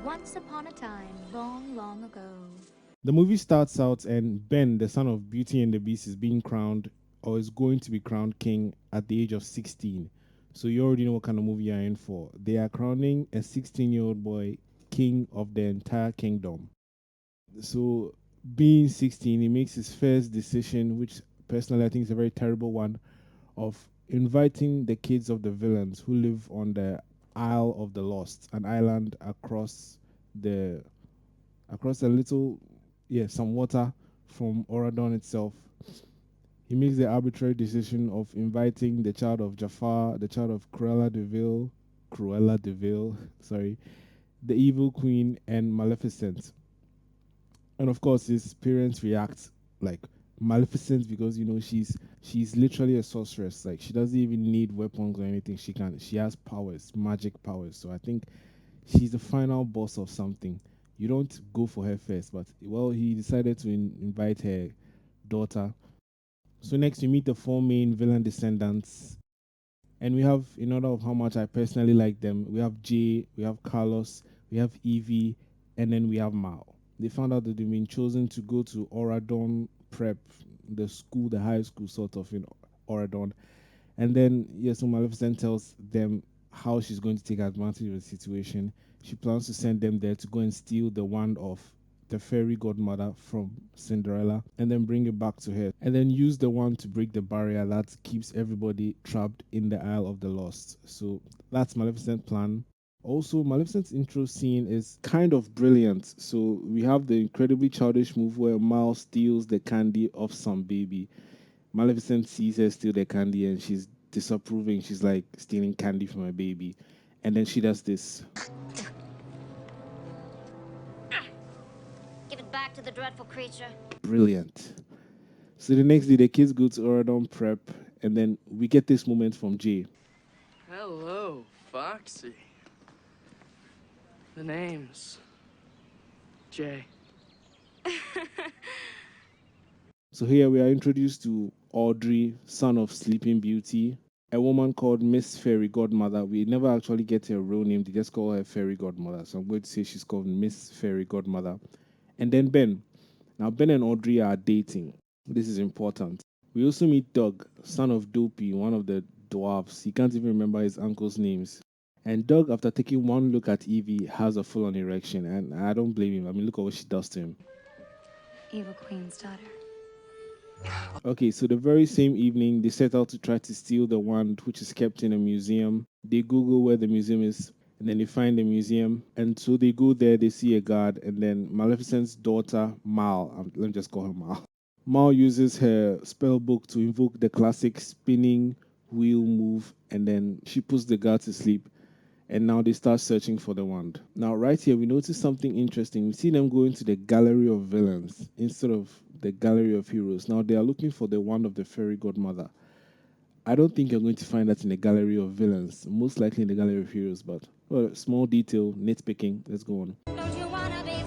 Once upon a time, long, long ago. The movie starts out, and Ben, the son of Beauty and the Beast, is being crowned or is going to be crowned king at the age of 16. So you already know what kind of movie you're in for. They are crowning a 16-year-old boy king of the entire kingdom. So, being 16, he makes his first decision, which personally I think is a very terrible one, of inviting the kids of the villains who live on the Isle of the Lost, an island the across a little, some water from Oradon itself. He makes the arbitrary decision of inviting the child of Jafar, the child of Cruella Deville, sorry, the evil queen, and Maleficent. And of course, his parents react like Maleficent because she's literally a sorceress. Like she doesn't even need weapons or anything. She has powers, magic powers. So I think she's the final boss of something. You don't go for her first, but well, he decided to invite her daughter. So next, we meet the four main villain descendants, and we have, in order of how much I personally like them, we have Jay, we have Carlos, we have Evie, and then we have Mao. They found out that they've been chosen to go to Oradon Prep, the school, the high school sort of in Oradon. And then, yes, so Maleficent tells them how she's going to take advantage of the situation. She plans to send them there to go and steal the wand of the fairy godmother from Cinderella and then bring it back to her. And then use the wand to break the barrier that keeps everybody trapped in the Isle of the Lost. So that's Maleficent's plan. Also, Maleficent's intro scene is kind of brilliant. So we have the incredibly childish move where Miles steals the candy of some baby. Maleficent sees her steal the candy and she's disapproving. She's like stealing candy from a baby. And then she does this. Give it back to the dreadful creature. Brilliant. So the next day, the kids go to Oradon Prep, and then we get this moment from Jay. Hello, Foxy. The name's Jay. So here we are introduced to Audrey, son of Sleeping Beauty, a woman called Miss Fairy Godmother. We never actually get her real name, they just call her Fairy Godmother. So I'm going to say she's called Miss Fairy Godmother. And then Ben. Now, Ben and Audrey are dating. This is important. We also meet Doug, son of Dopey, one of the dwarfs. He can't even remember his uncle's names. And Doug, after taking one look at Evie, has a full on erection. And I don't blame him. I mean, look at what she does to him. Evil Queen's daughter. Okay, so the very same evening, they set out to try to steal the wand, which is kept in a museum. They Google where the museum is, and then they find the museum. And so they go there, they see a guard, and then Maleficent's daughter, Mal, let me just call her Mal. Mal uses her spell book to invoke the classic spinning wheel move, and then she puts the guard to sleep. And now they start searching for the wand. Now, right here, we notice something interesting. We see them going to the gallery of villains instead of the gallery of heroes. Now, they are looking for the wand of the fairy godmother. I don't think you're going to find that in the gallery of villains, most likely in the gallery of heroes, but well, small detail, nitpicking. Let's go on. Don't you wanna be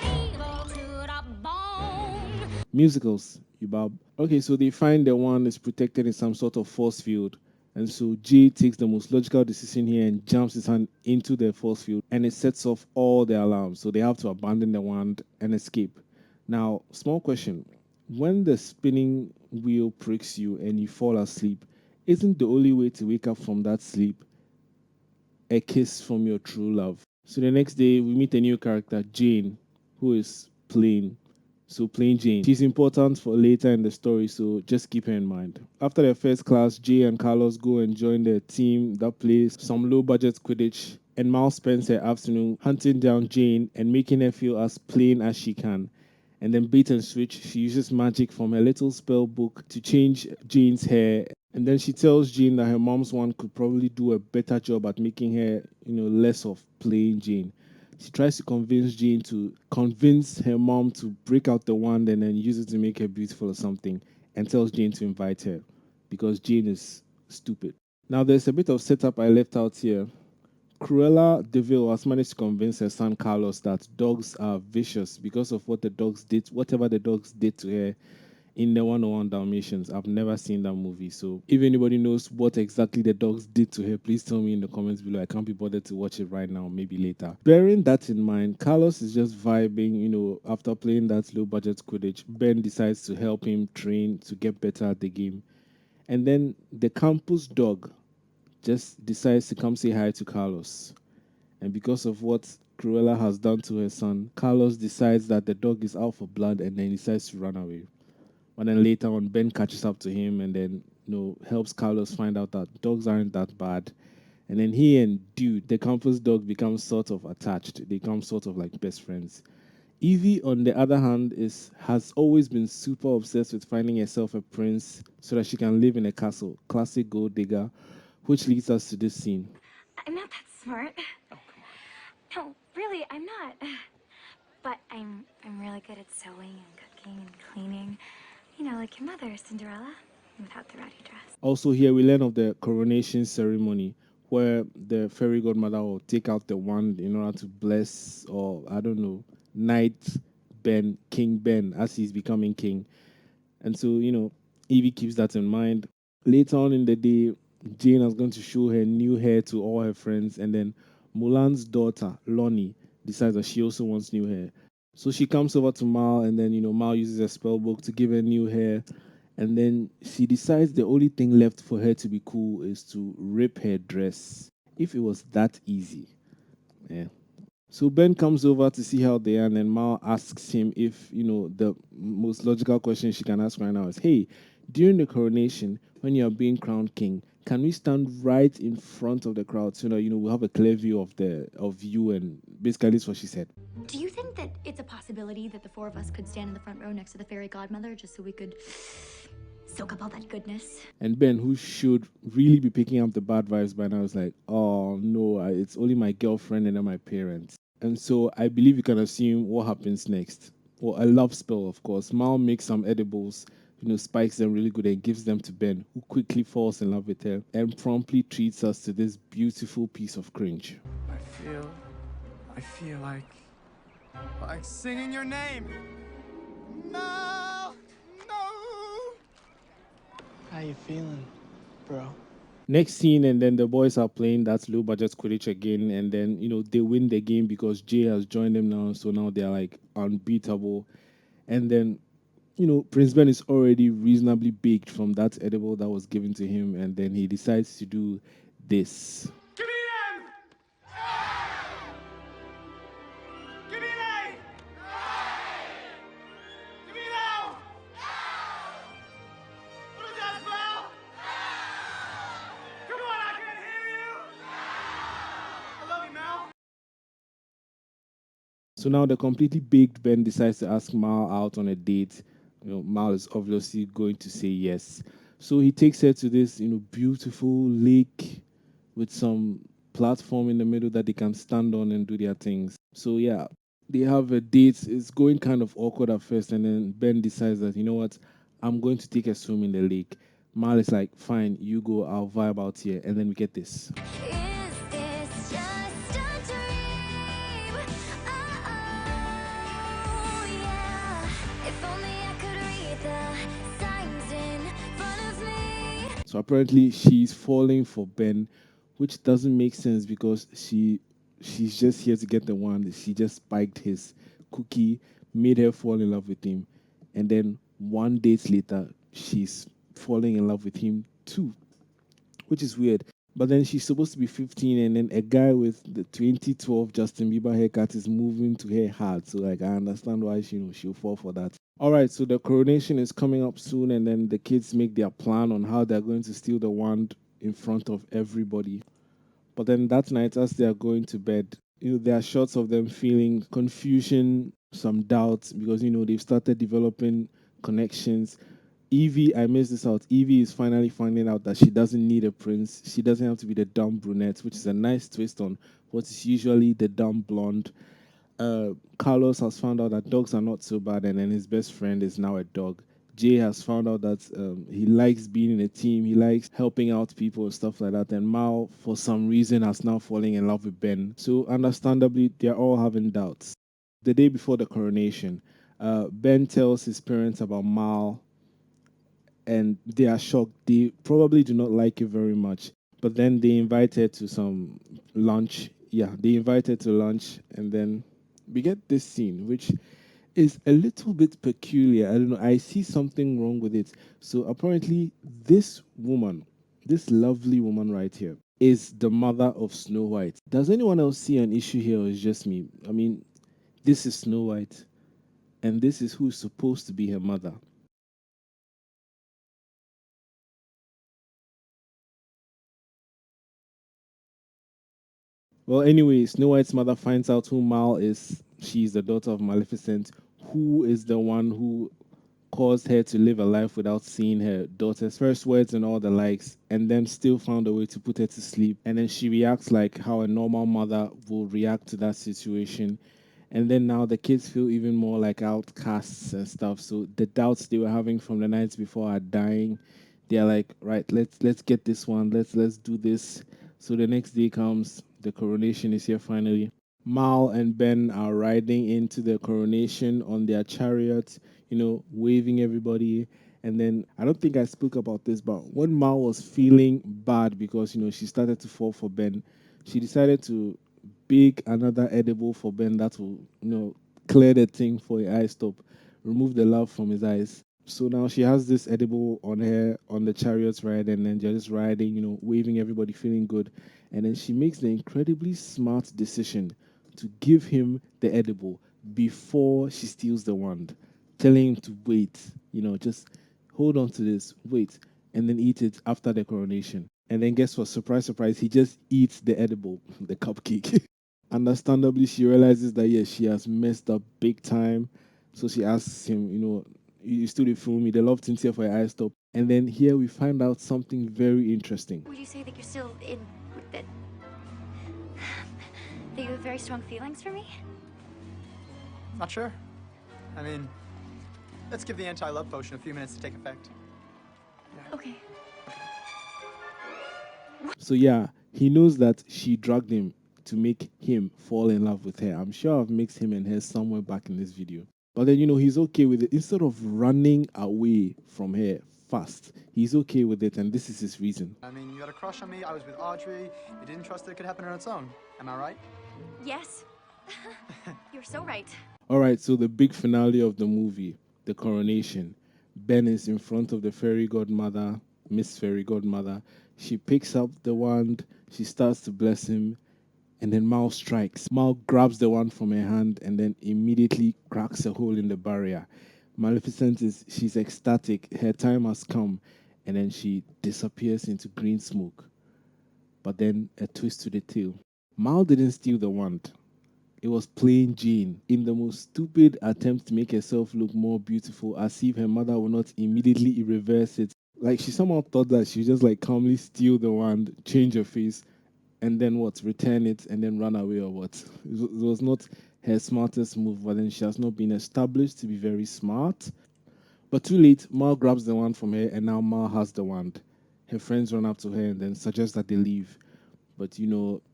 evil to the bone? Musicals, Yubab. Okay, so they find the one is protected in some sort of force field. And so Jay takes the most logical decision here and jumps his hand into the force field and it sets off all the alarms. So they have to abandon the wand and escape. Now, small question. When the spinning wheel pricks you and you fall asleep, isn't the only way to wake up from that sleep a kiss from your true love? So the next day, we meet a new character, Jane, who is plain. So plain Jane. She's important for later in the story, so just keep her in mind. After their first class, Jay and Carlos go and join the team that plays some low budget Quidditch, and Mal spends her afternoon hunting down Jane and making her feel as plain as she can. And then bait and switch, she uses magic from her little spell book to change Jane's hair. And then she tells Jane that her mom's one could probably do a better job at making her, less of plain Jane. She tries to convince her mom to break out the wand and then use it to make her beautiful or something, and tells Jane to invite her because Jane is stupid. Now there's a bit of setup I left out here. Cruella Deville has managed to convince her son Carlos that dogs are vicious because of whatever the dogs did to her in the 101 Dalmatians. I've never seen that movie. So if anybody knows what exactly the dogs did to her, please tell me in the comments below. I can't be bothered to watch it right now, maybe later. Bearing that in mind, Carlos is just vibing, after playing that low budget Quidditch. Ben decides to help him train to get better at the game. And then the campus dog just decides to come say hi to Carlos. And because of what Cruella has done to her son, Carlos decides that the dog is out for blood and then decides to run away. But then later on, Ben catches up to him and then helps Carlos find out that dogs aren't that bad. And then he and Dude, the campus dog, become sort of attached. They become sort of like best friends. Evie, on the other hand, has always been super obsessed with finding herself a prince so that she can live in a castle. Classic gold digger, which leads us to this scene. I'm not that smart. Oh, come on. No, really, I'm not. But I'm really good at sewing and cooking and cleaning. You know, like your mother, Cinderella, without the ratty dress. Also, here we learn of the coronation ceremony where the fairy godmother will take out the wand in order to bless, or I don't know, knight Ben, King Ben, as he's becoming king. And so, Evie keeps that in mind. Later on in the day, Jane is going to show her new hair to all her friends, and then Mulan's daughter, Lonnie, decides that she also wants new hair. So she comes over to Mal, and then, Mal uses a spell book to give her new hair. And then she decides the only thing left for her to be cool is to rip her dress. If it was that easy. Yeah. So Ben comes over to see how they are, and then Mal asks him if, the most logical question she can ask right now is, hey, during the coronation, when you are being crowned king, can we stand right in front of the crowd so that, we'll have a clear view of you? And basically that's what she said. Do you think that it's a possibility that the four of us could stand in the front row next to the fairy godmother just so we could soak up all that goodness? And Ben, who should really be picking up the bad vibes by now, is like, oh no, it's only my girlfriend and then my parents. And so I believe you can assume what happens next. Well, a love spell, of course. Mal makes some edibles, spikes them really good and gives them to Ben, who quickly falls in love with her and promptly treats us to this beautiful piece of cringe. I feel like singing your name. No, no. How you feeling, bro? Next scene, and then the boys are playing that low budget Quidditch again, and then they win the game because Jay has joined them now, so now they're like unbeatable. And then Prince Ben is already reasonably baked from that edible that was given to him, and then he decides to do this. Give me an M! Give me an A! Give me an L! What does that spell? Come on, I can hear you! I love you, Mel. So now the completely baked Ben decides to ask Mal out on a date. Mal is obviously going to say yes. So he takes her to this, beautiful lake with some platform in the middle that they can stand on and do their things. So yeah, they have a date. It's going kind of awkward at first, and then Ben decides that, you know what, I'm going to take a swim in the lake. Mal is like, fine, you go, I'll vibe out here, and then we get this. Is this just a dream? Oh, yeah. If only I could read the signs in front of me. So apparently she's falling for Ben, which doesn't make sense because she's just here to get the wand. She just spiked his cookie, made her fall in love with him, and then 1 day later she's falling in love with him too, which is weird. But then she's supposed to be 15, and then a guy with the 2012 Justin Bieber haircut is moving to her heart. So like I understand why she'll fall for that. All right, so the coronation is coming up soon, and then the kids make their plan on how they're going to steal the wand in front of everybody. But then that night, as they are going to bed, there are shots of them feeling confusion, some doubts, because they've started developing connections. Evie, I missed this out. Evie is finally finding out that she doesn't need a prince. She doesn't have to be the dumb brunette, which is a nice twist on what is usually the dumb blonde. Carlos has found out that dogs are not so bad, and then his best friend is now a dog. Jay has found out that he likes being in a team, he likes helping out people and stuff like that. And Mal, for some reason, has now fallen in love with Ben. So, understandably, they're all having doubts. The day before the coronation, Ben tells his parents about Mal, and they are shocked. They probably do not like it very much. But then they invite her to some lunch. Yeah, they invite her to lunch, and then we get this scene, which is a little bit peculiar. I don't know. I see something wrong with it. So apparently, this woman, this lovely woman right here, is the mother of Snow White. Does anyone else see an issue here, or is it just me? I mean, this is Snow White, and this is who's supposed to be her mother. Well, anyway, Snow White's mother finds out who Mal is. She's the daughter of Maleficent, who is the one who caused her to live a life without seeing her daughter's first words and all the likes, and then still found a way to put her to sleep. And then she reacts like how a normal mother will react to that situation. And then now the kids feel even more like outcasts and stuff. So the doubts they were having from the nights before are dying. They're like, right, let's get this one. Let's do this. So the next day comes, the coronation is here finally. Mal and Ben are riding into the coronation on their chariots, waving everybody. And then I don't think I spoke about this, but when Mal was feeling bad because, she started to fall for Ben, she decided to bake another edible for Ben that will, clear the thing for the eye stop, remove the love from his eyes. So now she has this edible on her on the chariot ride, and then just riding, waving everybody, feeling good. And then she makes the incredibly smart decision to give him the edible before she steals the wand, telling him to wait, just hold on to this, wait, and then eat it after the coronation. And then guess what? Surprise, surprise, he just eats the edible, the cupcake. Understandably, she realizes that yes, she has messed up big time. So she asks him, you still did fool me, the love things here for your eyes stop. And then here we find out something very interesting. Would you say that you're still in that that you have very strong feelings for me? Not sure. I mean, let's give the anti-love potion a few minutes to take effect. Okay. So yeah, he knows that she drugged him to make him fall in love with her. I'm sure I've mixed him and her somewhere back in this video. But then, he's okay with it. Instead of running away from her fast, he's okay with it, and this is his reason. I mean, you had a crush on me, I was with Audrey, you didn't trust that it could happen on its own. Am I right? Yes. You're so right. All right, so the big finale of the movie, the coronation. Ben is in front of the fairy godmother, Miss Fairy Godmother. She picks up the wand, she starts to bless him, and then Mal strikes. Mal grabs the wand from her hand and then immediately cracks a hole in the barrier. Maleficent she's ecstatic, her time has come, and then she disappears into green smoke. But then a twist to the tale. Mal didn't steal the wand. It was plain Jane, in the most stupid attempt to make herself look more beautiful, as if her mother would not immediately reverse it. Like she somehow thought that she would just like calmly steal the wand, change her face, and then what? Return it and then run away or what? It was not her smartest move, but then she has not been established to be very smart. But too late, Mal grabs the wand from her, and now Mal has the wand. Her friends run up to her and then suggest that they leave. But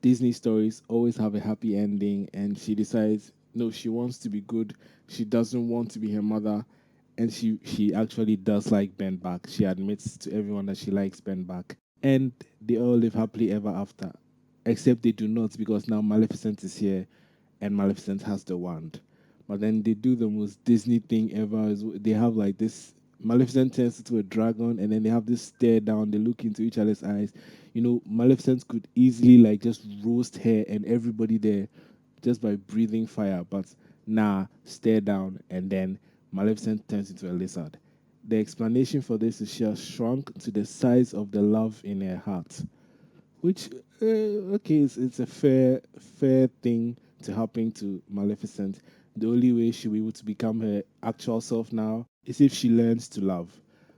Disney stories always have a happy ending, and she decides no, she wants to be good. She doesn't want to be her mother, and she actually does like Ben back. She admits to everyone that she likes Ben back, and they all live happily ever after. Except they do not, because now Maleficent is here, and Maleficent has the wand. But then they do the most Disney thing ever. They have like this. Maleficent turns into a dragon, and then they have this stare down. They look into each other's eyes. Maleficent could easily like just roast her and everybody there just by breathing fire. But nah, stare down, and then Maleficent turns into a lizard. The explanation for this is she has shrunk to the size of the love in her heart, which okay, it's a fair thing to happen to Maleficent. The only way she'll be able to become her actual self now is if she learns to love.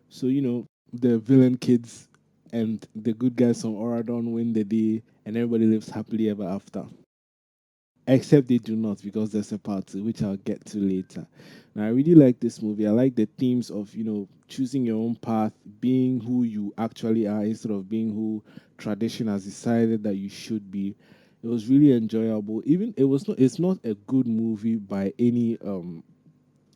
So the villain kids and the good guys from Oradon win the day, and everybody lives happily ever after. Except they do not, because there's a part two, which I'll get to later. Now, I really like this movie. I like the themes of, choosing your own path, being who you actually are instead of being who tradition has decided that you should be. It was really enjoyable. Even it's not a good movie by any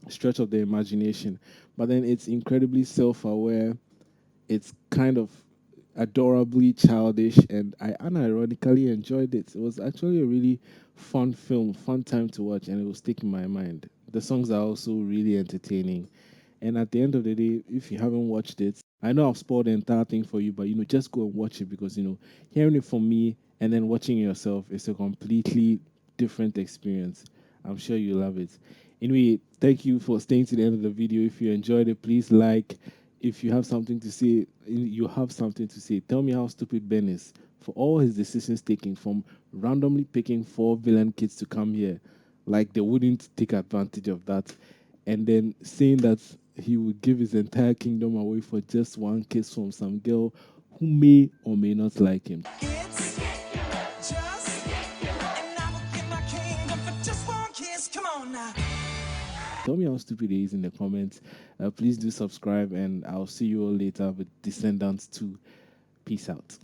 stretch of the imagination, but then it's incredibly self-aware. It's kind of adorably childish, and I unironically enjoyed it. It was actually a really fun film, fun time to watch, and it was sticking my mind. The songs are also really entertaining. And at the end of the day, if you haven't watched it, I know I've spoiled the entire thing for you, but just go and watch it because hearing it from me and then watching it yourself is a completely different experience. I'm sure you love it. Anyway, thank you for staying to the end of the video. If you enjoyed it, please like. If you have something to say, you have something to say. Tell me how stupid Ben is for all his decisions taken, from randomly picking 4 villain kids to come here, like they wouldn't take advantage of that, and then saying that he would give his entire kingdom away for just one kiss from some girl who may or may not like him. It's just, and I will give my kingdom for just one kiss. Come on now. Tell me how stupid he is in the comments. Please do subscribe, and I'll see you all later with Descendants 2. Peace out.